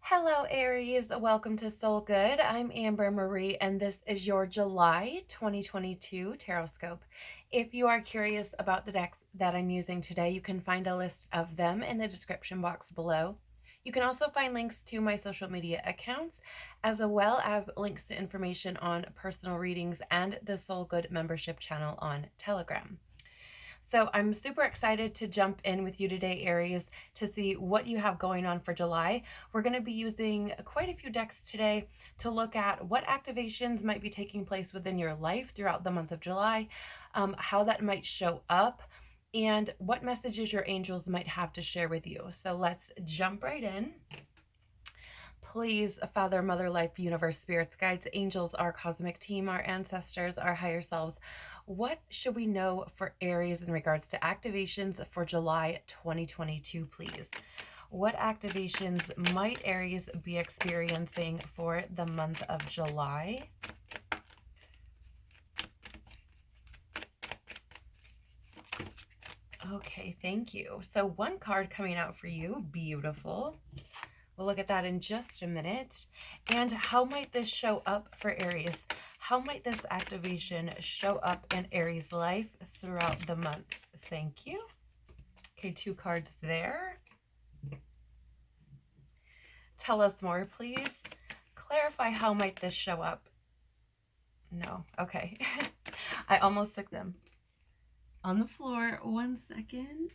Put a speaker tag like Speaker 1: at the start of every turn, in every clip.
Speaker 1: Hello, Aries. Welcome to Soul Good. I'm Amber Marie, and this is your July 2022 Tarotscope. If you are curious about the decks that I'm using today, you can find a list of them in the description box below. You can also find links to my social media accounts, as well as links to information on personal readings and the Soul Good membership channel on Telegram. So I'm super excited to jump in with you today, Aries, to see what you have going on for July. We're going to be using quite a few decks today to look at what activations might be taking place within your life throughout the month of July, how that might show up, and what messages your angels might have to share with you. So let's jump right in. Please, Father, Mother, Life, Universe, Spirits, Guides, Angels, our cosmic team, our ancestors, our higher selves, what should we know for Aries in regards to activations for July 2022, please? What activations might Aries be experiencing for the month of July? Okay, thank you. So one card coming out for you, beautiful. We'll look at that in just a minute. And how might this show up for Aries? How might this activation show up in Aries' life throughout the month? Thank you. Okay, two cards there. Tell us more, please. Clarify how might this show up. No, okay. I almost took them on the floor. 1 second.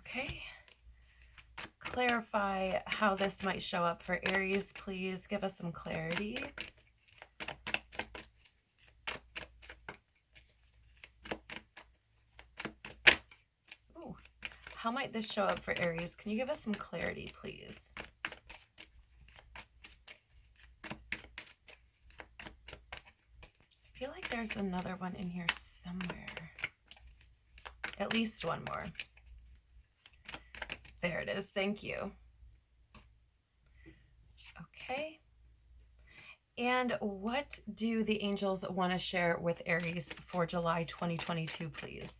Speaker 1: Okay. Clarify how this might show up for Aries, please. Give us some clarity. Ooh. How might this show up for Aries? Can you give us some clarity, please? I feel like there's another one in here somewhere. At least one more. There it is. Thank you. Okay. And what do the angels want to share with Aries for July 2022, please?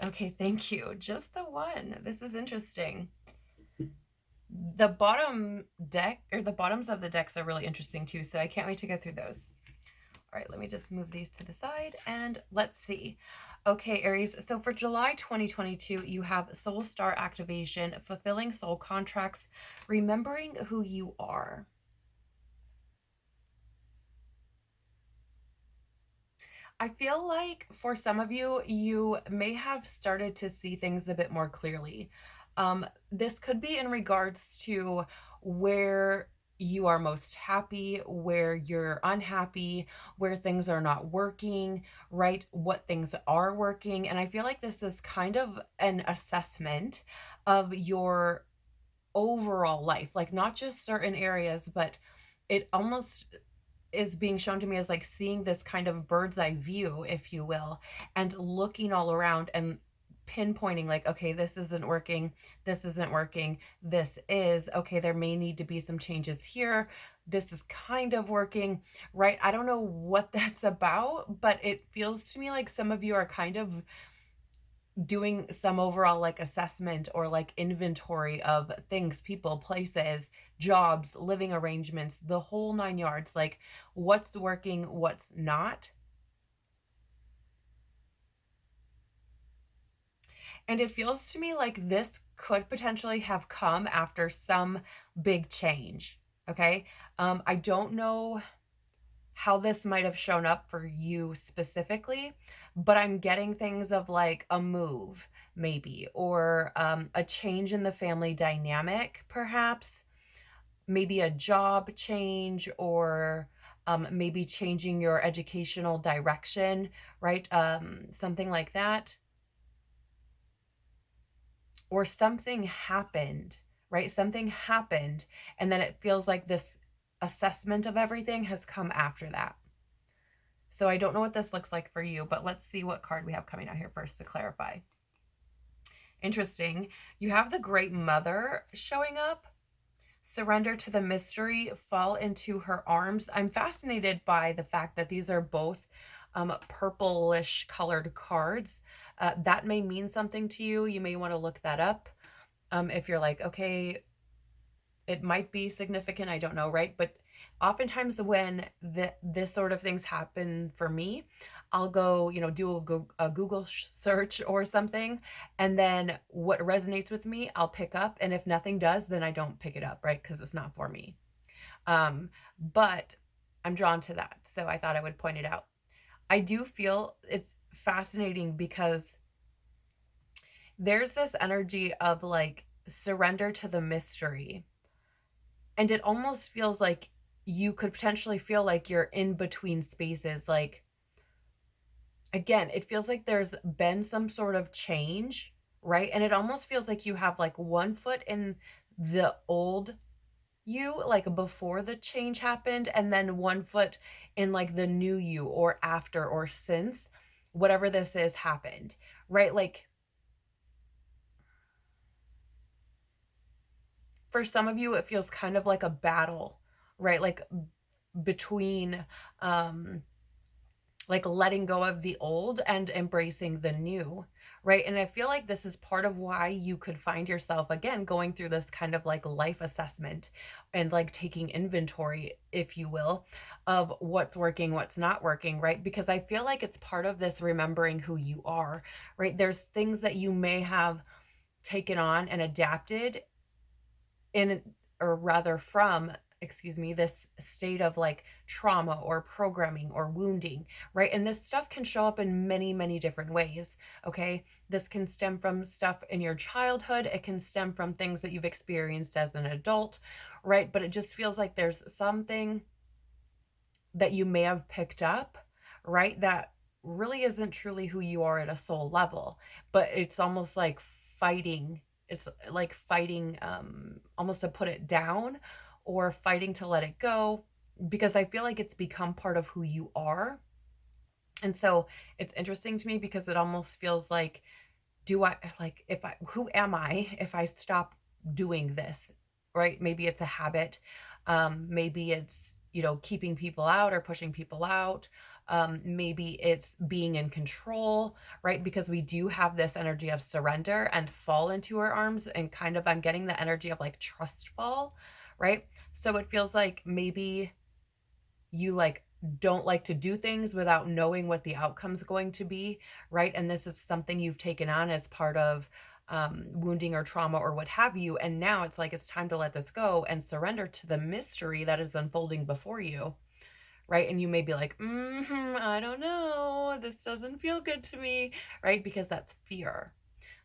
Speaker 1: Okay, thank you. Just the one. This is interesting. The bottom deck, or the bottoms of the decks are really interesting too, so I can't wait to go through those. All right, let me just move these to the side and let's see. Okay, Aries, so for July 2022, you have Soul Star activation, fulfilling soul contracts, remembering who you are. I feel like for some of you, you may have started to see things a bit more clearly. This could be in regards to where you are most happy, where you're unhappy, where things are not working, right? What things are working. And I feel like this is kind of an assessment of your overall life, like not just certain areas, but it almost is being shown to me as like seeing this kind of bird's eye view, if you will, and looking all around and pinpointing like, okay, this isn't working, this isn't working, this is, okay, there may need to be some changes here, this is kind of working, right? I don't know what that's about, but it feels to me like some of you are kind of doing some overall like assessment or like inventory of things, people, places, jobs, living arrangements, the whole 9 yards, like what's working, what's not. And it feels to me like this could potentially have come after some big change. Okay. I don't know how this might have shown up for you specifically, but I'm getting things of like a move, maybe, or a change in the family dynamic, perhaps, maybe a job change, or maybe changing your educational direction, right? Something like that. Or something happened, right? Something happened, and then it feels like this assessment of everything has come after that. So I don't know what this looks like for you, but let's see what card we have coming out here first to clarify. Interesting. You have the Great Mother showing up. Surrender to the mystery, fall into her arms. I'm fascinated by the fact that these are both purplish colored cards. That may mean something to you. You may want to look that up. If you're like, okay, it might be significant, I don't know, right? But oftentimes when this sort of things happen for me, I'll go, do a Google search or something, and then what resonates with me, I'll pick up, and if nothing does, then I don't pick it up, right? Because it's not for me. But I'm drawn to that, so I thought I would point it out. I do feel it's fascinating because there's this energy of like surrender to the mystery. And it almost feels like you could potentially feel like you're in between spaces. Like, again, it feels like there's been some sort of change, right? And it almost feels like you have like one foot in the old you, like before the change happened, and then one foot in like the new you, or after, or since whatever this is happened, right? Like, for some of you, it feels kind of like a battle, right? Like between like letting go of the old and embracing the new, right? And I feel like this is part of why you could find yourself again going through this kind of like life assessment and like taking inventory, if you will, of what's working, what's not working, right? Because I feel like it's part of this remembering who you are, right? There's things that you may have taken on and adapted in, or rather from, excuse me, this state of like trauma or programming or wounding, right? And this stuff can show up in many, many different ways. Okay, this can stem from stuff in your childhood, it can stem from things that you've experienced as an adult, right? But it just feels like there's something that you may have picked up, right? That really isn't truly who you are at a soul level, but it's almost like fighting. It's like fighting, almost to put it down, or fighting to let it go, because I feel like it's become part of who you are. And so it's interesting to me because it almost feels like, do I, like, if I, who am I if I stop doing this, right? Maybe it's a habit. Maybe it's, keeping people out or pushing people out. Maybe it's being in control, right? Because we do have this energy of surrender and fall into our arms, and kind of, I'm getting the energy of like trust fall, right? So it feels like maybe you like don't like to do things without knowing what the outcome's going to be, right? And this is something you've taken on as part of wounding or trauma or what have you. And now it's like it's time to let this go and surrender to the mystery that is unfolding before you, right? And you may be like, I don't know, this doesn't feel good to me, right? Because that's fear.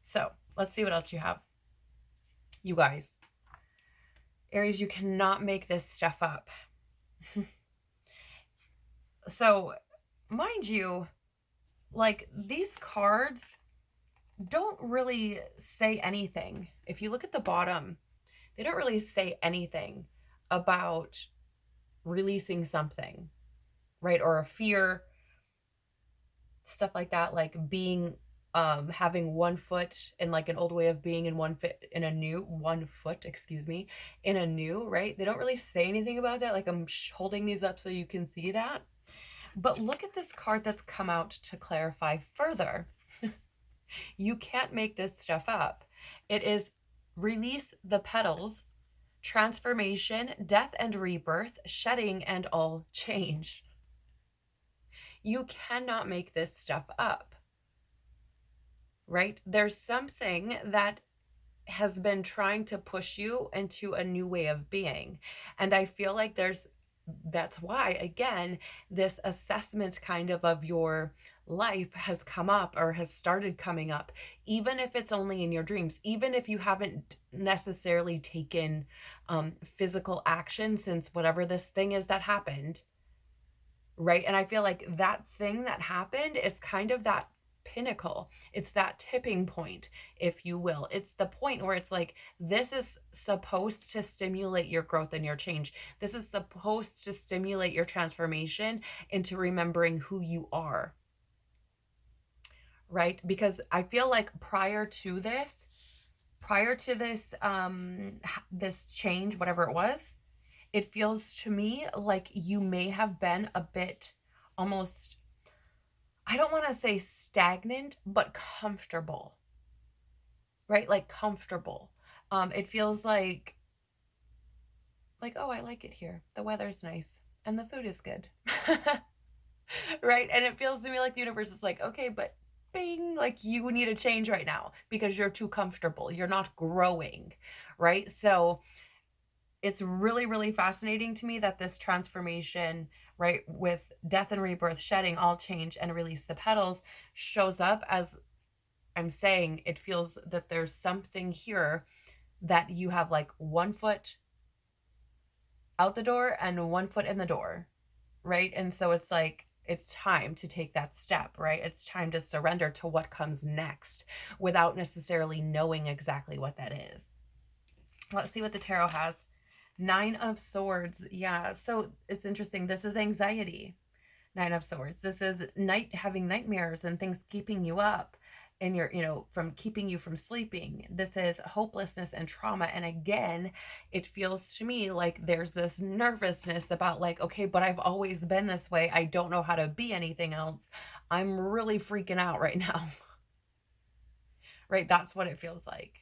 Speaker 1: So let's see what else you have. You guys, Aries, you cannot make this stuff up. So, mind you, like these cards don't really say anything. If you look at the bottom, they don't really say anything about releasing something, right? Or a fear, stuff like that, like being having one foot in like an old way of being, in one foot in a new, one foot, excuse me, in a new, right? They don't really say anything about that. Like, I'm holding these up so you can see that. But look at this card that's come out to clarify further. You can't make this stuff up. It is release the petals, transformation, death and rebirth, shedding and all change. You cannot make this stuff up, right? There's something that has been trying to push you into a new way of being. And I feel like that's why, again, this assessment kind of your life has come up, or has started coming up, even if it's only in your dreams, even if you haven't necessarily taken physical action since whatever this thing is that happened, right? And I feel like that thing that happened is kind of that pinnacle. It's that tipping point, if you will. It's the point where it's like, this is supposed to stimulate your growth and your change. This is supposed to stimulate your transformation into remembering who you are, right? Because I feel like prior to this, this change, whatever it was, it feels to me like you may have been a bit almost I don't want to say stagnant, but comfortable, right? Like comfortable. It feels like, oh, I like it here. The weather's nice and the food is good. Right? And it feels to me like the universe is like, okay, but bing, like you need a change right now because you're too comfortable. You're not growing, right? So it's really, really fascinating to me that this transformation, right, with death and rebirth, shedding, all change, and release the petals, shows up as I'm saying, it feels that there's something here that you have like one foot out the door and one foot in the door, right? And so it's like, it's time to take that step, right? It's time to surrender to what comes next without necessarily knowing exactly what that is. Let's see what the tarot has. Nine of Swords. Yeah, so it's interesting. This is anxiety. Nine of Swords. This is having nightmares and things keeping you up and from keeping you from sleeping. This is hopelessness and trauma. And again, it feels to me like there's this nervousness about like, okay, but I've always been this way. I don't know how to be anything else. I'm really freaking out right now. Right? That's what it feels like.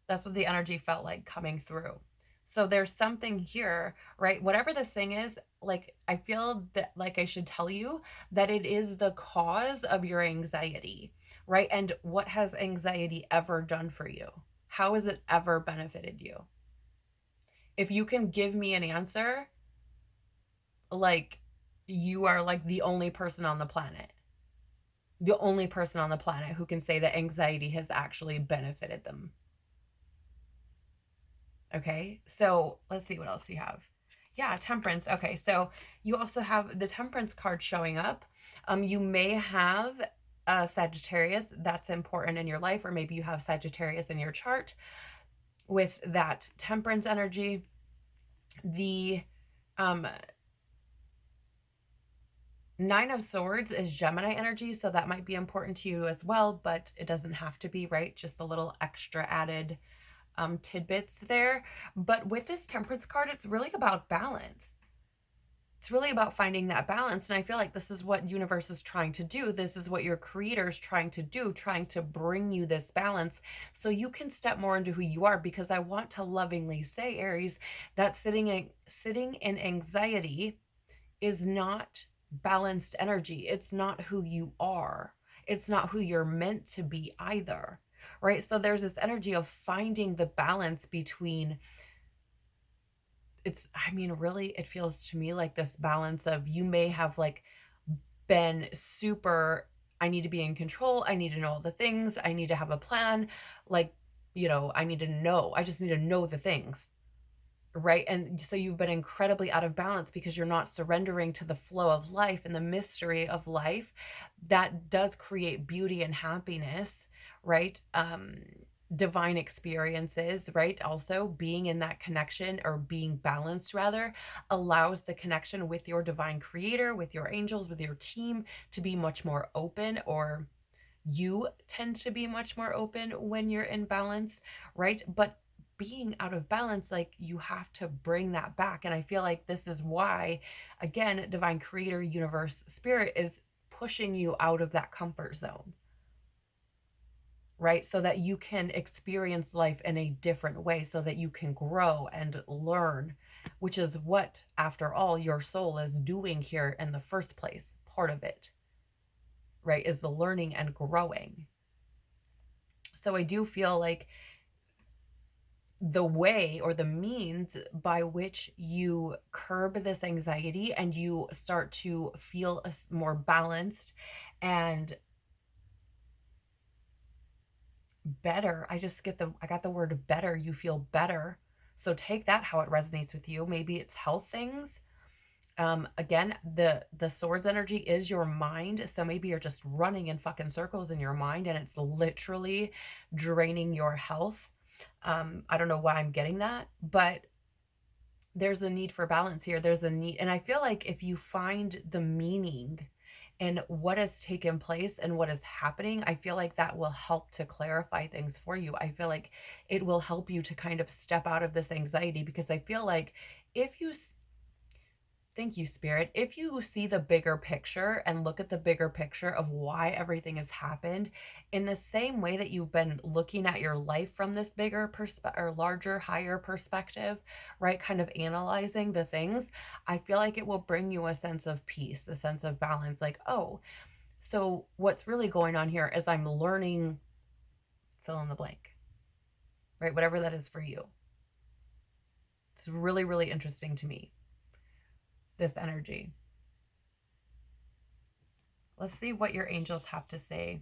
Speaker 1: That's what the energy felt like coming through. So there's something here, right? Whatever this thing is, like I feel that like I should tell you that it is the cause of your anxiety, right? And what has anxiety ever done for you? How has it ever benefited you? If you can give me an answer, like you are like the only person on the planet. The only person on the planet who can say that anxiety has actually benefited them. Okay, so let's see what else you have. Yeah, Temperance. Okay, so you also have the Temperance card showing up. You may have a Sagittarius that's important in your life, or maybe you have Sagittarius in your chart with that Temperance energy. The um, Nine of Swords is Gemini energy, so that might be important to you as well, but it doesn't have to be, right? Just a little extra added tidbits there. But with this Temperance card, it's really about balance. It's really about finding that balance. And I feel like this is what universe is trying to do. This is what your creator is trying to do, trying to bring you this balance so you can step more into who you are. Because I want to lovingly say, Aries, that sitting in anxiety is not balanced energy. It's not who you are. It's not who you're meant to be either. Right? So there's this energy of finding the balance between I mean, really, it feels to me like this balance of you may have like been super, I need to be in control. I need to know all the things. I need to have a plan. Like, I just need to know the things. Right. And so you've been incredibly out of balance because you're not surrendering to the flow of life and the mystery of life that does create beauty and happiness. Right. Divine experiences, right? Also being in that connection or being balanced rather allows the connection with your divine creator, with your angels, with your team to be much more open, or you tend to be much more open when you're in balance, right? But being out of balance, like you have to bring that back. And I feel like this is why, again, divine creator, universe, spirit is pushing you out of that comfort zone, right? So that you can experience life in a different way, so that you can grow and learn, which is what, after all, your soul is doing here in the first place. Part of it, right, is the learning and growing. So I do feel like the way or the means by which you curb this anxiety and you start to feel more balanced and better. I got the word better. You feel better. So take that how it resonates with you. Maybe it's health things. Again, the swords energy is your mind. So maybe you're just running in fucking circles in your mind and it's literally draining your health. I don't know why I'm getting that, but there's a need for balance here. There's a need. And I feel like if you find the meaning in what has taken place and what is happening, I feel like that will help to clarify things for you. I feel like it will help you to kind of step out of this anxiety because I feel like if you Thank you, Spirit. If you see the bigger picture and look at the bigger picture of why everything has happened, in the same way that you've been looking at your life from this bigger perspective or larger, higher perspective, right? Kind of analyzing the things, I feel like it will bring you a sense of peace, a sense of balance. Like, oh, so what's really going on here is I'm learning, fill in the blank, right? Whatever that is for you. It's really, really interesting to me, this energy. Let's see what your angels have to say.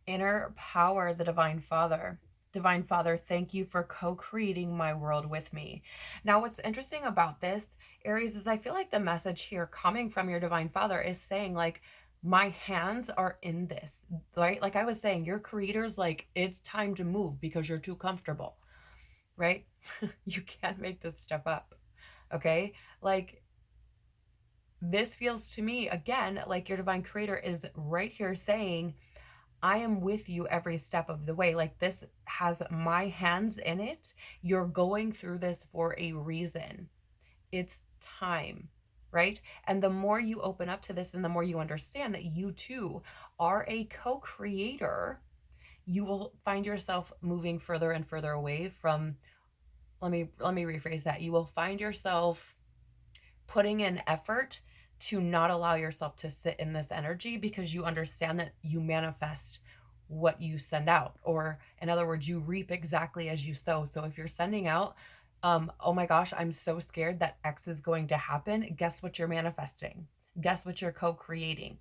Speaker 1: Inner power, the Divine Father. Divine Father, thank you for co-creating my world with me. Now, what's interesting about this, Aries, is I feel like the message here coming from your Divine Father is saying, like, my hands are in this, right? Like I was saying, your creator's like, it's time to move because you're too comfortable, right? You can't make this stuff up, okay? Like, this feels to me, again, like your divine creator is right here saying, I am with you every step of the way. Like, this has my hands in it. You're going through this for a reason. It's time, right? And the more you open up to this and the more you understand that you too are a co-creator, you will find yourself moving further and further away from, let me rephrase that. You will find yourself putting in effort to not allow yourself to sit in this energy because you understand that you manifest what you send out, or in other words, you reap exactly as you sow. So if you're sending out, oh my gosh, I'm so scared that X is going to happen, guess what you're manifesting? Guess what you're co-creating?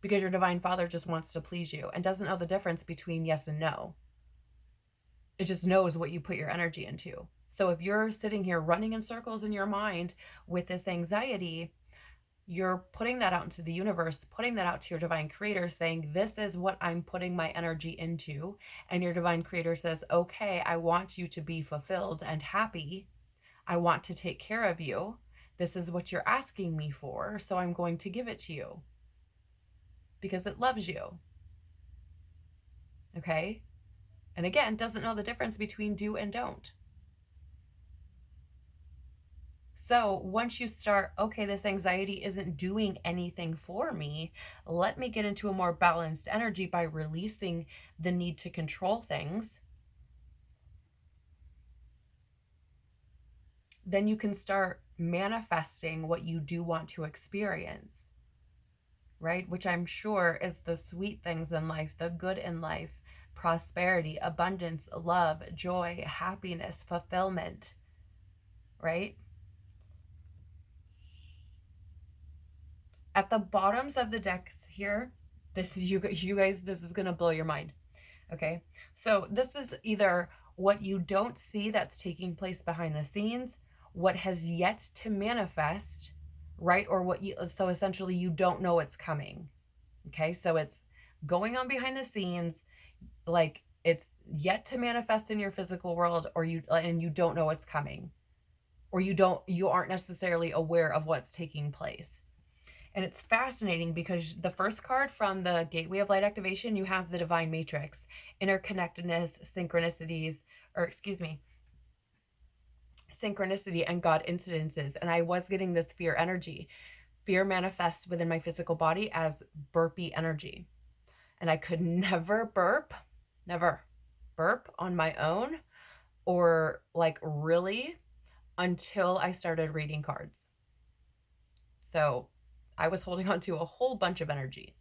Speaker 1: Because your divine father just wants to please you and doesn't know the difference between yes and no. It just knows what you put your energy into. So if you're sitting here running in circles in your mind with this anxiety, you're putting that out into the universe, putting that out to your divine creator, saying, this is what I'm putting my energy into. And your divine creator says, okay, I want you to be fulfilled and happy. I want to take care of you. This is what you're asking me for. So I'm going to give it to you because it loves you. Okay. And again, doesn't know the difference between do and don't. So once you start, okay, this anxiety isn't doing anything for me, let me get into a more balanced energy by releasing the need to control things. Then you can start manifesting what you do want to experience, right? Which I'm sure is the sweet things in life, the good in life, prosperity, abundance, love, joy, happiness, fulfillment, right? At the bottoms of the decks here, this is you guys, this is gonna blow your mind. Okay, so this is either what you don't see that's taking place behind the scenes, what has yet to manifest, right? Or what you, so essentially you don't know it's coming. Okay, so it's going on behind the scenes, like it's yet to manifest in your physical world, or you, and you don't know it's coming, or you aren't necessarily aware of what's taking place. And it's fascinating because the first card from the Gateway of Light activation, you have the Divine Matrix, interconnectedness, synchronicities, or excuse me, synchronicity and God incidences. And I was getting this fear energy. Fear manifests within my physical body as burpy energy. And I could never burp on my own or like really until I started reading cards. So I was holding on to a whole bunch of energy.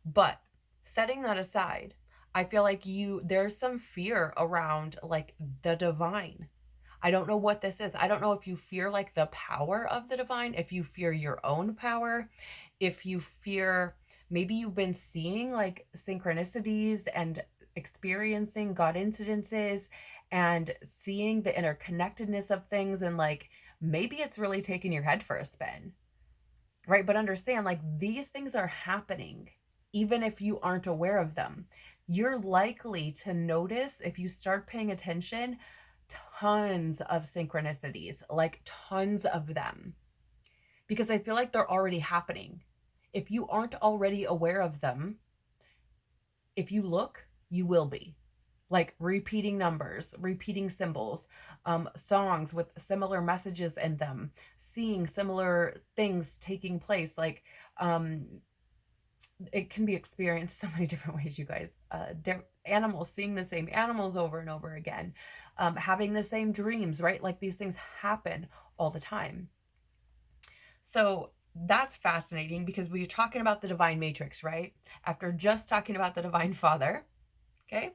Speaker 1: But setting that aside, I feel like there's some fear around like the divine. I don't know what this is. I don't know if you fear like the power of the divine, if you fear your own power, if you fear, maybe you've been seeing like synchronicities and experiencing God incidences and seeing the interconnectedness of things, and like maybe it's really taken your head for a spin, right? But understand, like, these things are happening even if you aren't aware of them. You're likely to notice, if you start paying attention, tons of synchronicities, like tons of them, because I feel like they're already happening. If you aren't already aware of them, if you look, you will be. like repeating numbers, repeating symbols, songs with similar messages in them, seeing similar things taking place. Like, um, it can be experienced so many different ways, you guys. Animals, seeing the same animals over and over again, having the same dreams, right? Like these things happen all the time. So that's fascinating because we were talking about the divine matrix, right? After just talking about the divine father, okay?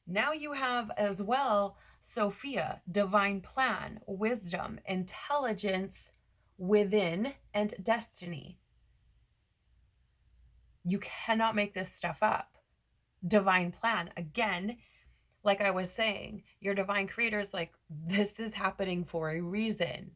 Speaker 1: Now you have as well Sophia, divine plan, wisdom, intelligence within, and destiny. You cannot make this stuff up. Divine plan, again, like I was saying, your divine creator is like, this is happening for a reason.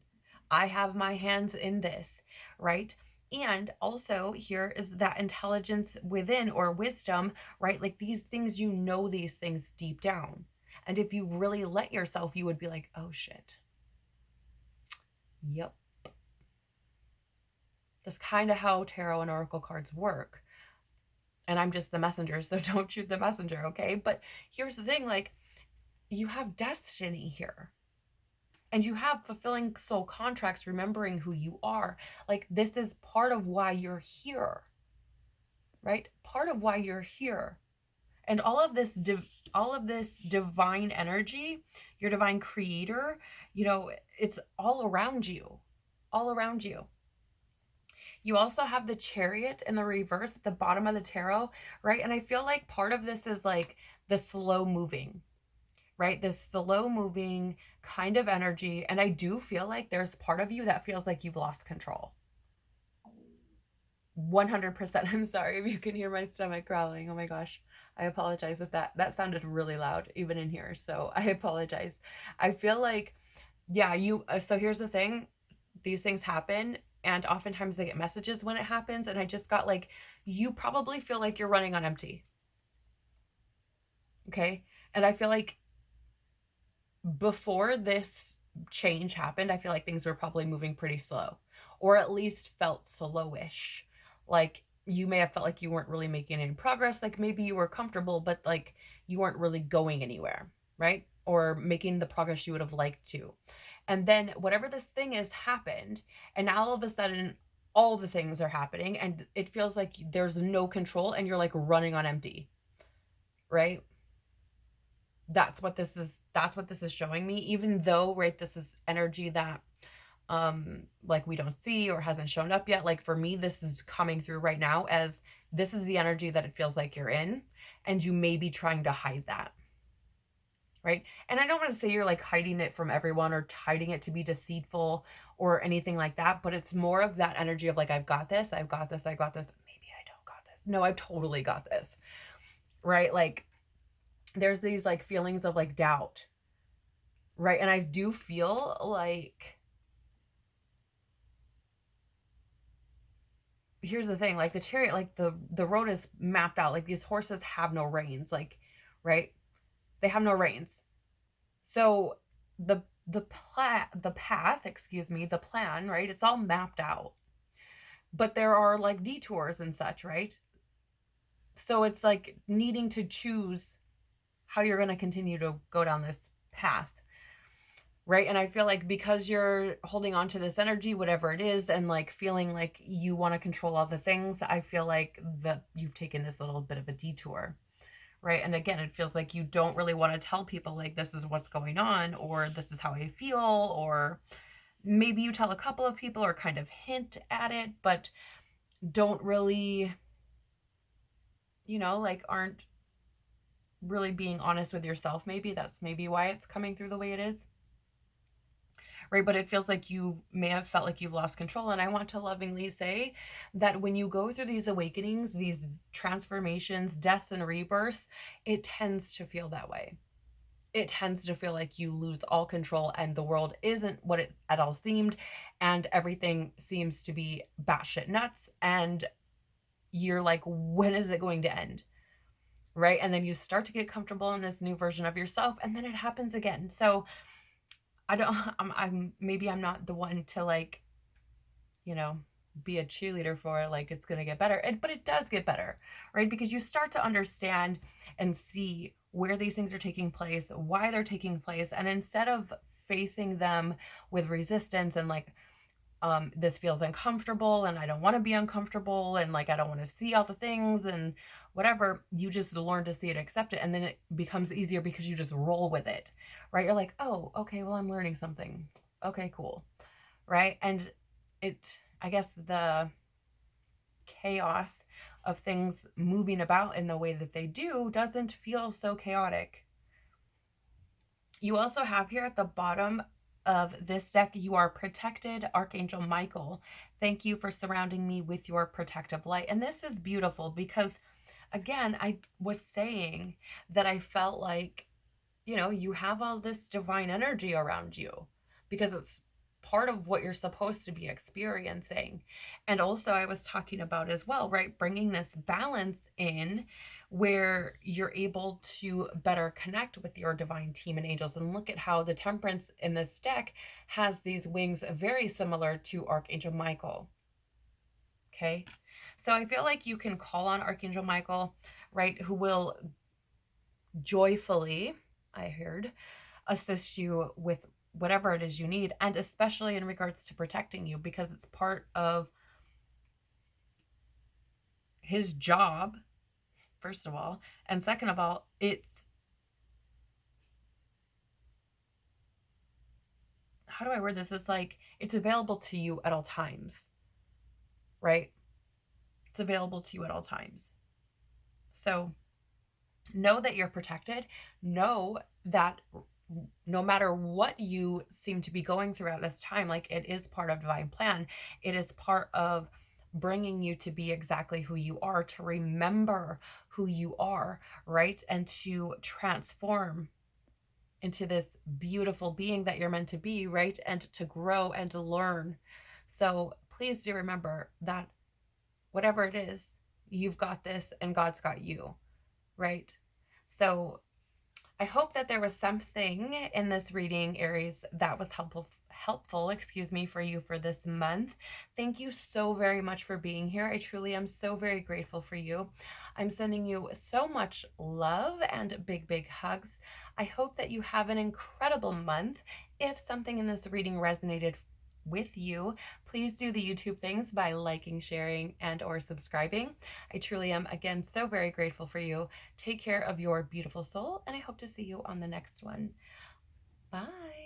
Speaker 1: I have my hands in this, right? And also, here is that intelligence within, or wisdom, right? Like these things, you know, these things deep down. And if you really let yourself, you would be like, oh shit. Yep. That's kind of how tarot and oracle cards work. And I'm just the messenger, so don't shoot the messenger, okay? But here's the thing, like, you have destiny here. And you have fulfilling soul contracts, remembering who you are. Like, this is part of why you're here, right? Part of why you're here. And all of this divine energy, your divine creator, you know, it's all around you. All around you. You also have the Chariot in the reverse at the bottom of the tarot, right? And I feel like part of this is like the slow moving, right? This slow moving kind of energy. And I do feel like there's part of you that feels like you've lost control. 100%. I'm sorry if you can hear my stomach growling. Oh my gosh. I apologize if that sounded really loud even in here. So I apologize. I feel like, yeah, so here's the thing. These things happen, and oftentimes they get messages when it happens. And I just got like, you probably feel like you're running on empty. Okay. And I feel like before this change happened, I feel like things were probably moving pretty slow, or at least felt slowish. Like you may have felt like you weren't really making any progress. Like maybe you were comfortable, but like you weren't really going anywhere, right? Or making the progress you would have liked to. And then whatever this thing is happened, and now all of a sudden, all the things are happening, and it feels like there's no control, and you're like running on empty, right? That's what this is showing me, even though, right, this is energy that like we don't see or hasn't shown up yet. Like for me, this is coming through right now as this is the energy that it feels like you're in, and you may be trying to hide that, right? And I don't want to say you're like hiding it from everyone or hiding it to be deceitful or anything like that, but it's more of that energy of like, I've got this, I've got this, I got this. Maybe I don't got this. No, I've totally got this, right? Like there's these like feelings of like doubt, right? And I do feel like, here's the thing, like the Chariot, like the road is mapped out. Like these horses have no reins, like, right? They have no reins. So the path, excuse me, the plan, right? It's all mapped out. But there are like detours and such, right? So it's like needing to choose how you're going to continue to go down this path, right? And I feel like because you're holding on to this energy, whatever it is, and like feeling like you want to control all the things, I feel like that you've taken this little bit of a detour, right? And again, it feels like you don't really want to tell people like this is what's going on, or this is how I feel, or maybe you tell a couple of people or kind of hint at it, but don't really, like aren't really being honest with yourself. Maybe that's maybe why it's coming through the way it is, right? But it feels like you may have felt like you've lost control. And I want to lovingly say that when you go through these awakenings, these transformations, deaths and rebirths, it tends to feel that way. It tends to feel like you lose all control and the world isn't what it at all seemed, and everything seems to be batshit nuts, and you're like, when is it going to end? Right? And then you start to get comfortable in this new version of yourself, and then it happens again. So maybe I'm not the one to like, be a cheerleader for like it's going to get better. But it does get better, right? Because you start to understand and see where these things are taking place, why they're taking place. And instead of facing them with resistance and like, this feels uncomfortable and I don't want to be uncomfortable and like I don't want to see all the things and whatever, you just learn to see it, accept it, and then it becomes easier because you just roll with it, right? You're like, oh, okay, well, I'm learning something. Okay, cool, right? And I guess the chaos of things moving about in the way that they do doesn't feel so chaotic. You also have here at the bottom of this deck, you are protected, Archangel Michael. Thank you for surrounding me with your protective light. And this is beautiful because, again, I was saying that I felt like, you have all this divine energy around you because it's part of what you're supposed to be experiencing. And also, I was talking about as well, right? Bringing this balance in where you're able to better connect with your divine team and angels. And look at how the Temperance in this deck has these wings very similar to Archangel Michael. Okay. So I feel like you can call on Archangel Michael, right? Who will joyfully, I heard, assist you with whatever it is you need, and especially in regards to protecting you, because it's part of his job, first of all, and second of all, how do I word this? It's like it's available to you at all times, right? It's available to you at all times. So know that you're protected. Know that no matter what you seem to be going through at this time, like it is part of divine plan. It is part of bringing you to be exactly who you are, to remember who you are, right? And to transform into this beautiful being that you're meant to be, right? And to grow and to learn. So please do remember that whatever it is, you've got this and God's got you, right? So I hope that there was something in this reading, Aries, that was helpful, excuse me, for you for this month. Thank you so very much for being here. I truly am so very grateful for you. I'm sending you so much love and big, big hugs. I hope that you have an incredible month. If something in this reading resonated with you, please do the YouTube things by liking, sharing, and or subscribing. I truly am, again, so very grateful for you. Take care of your beautiful soul, and I hope to see you on the next one. Bye.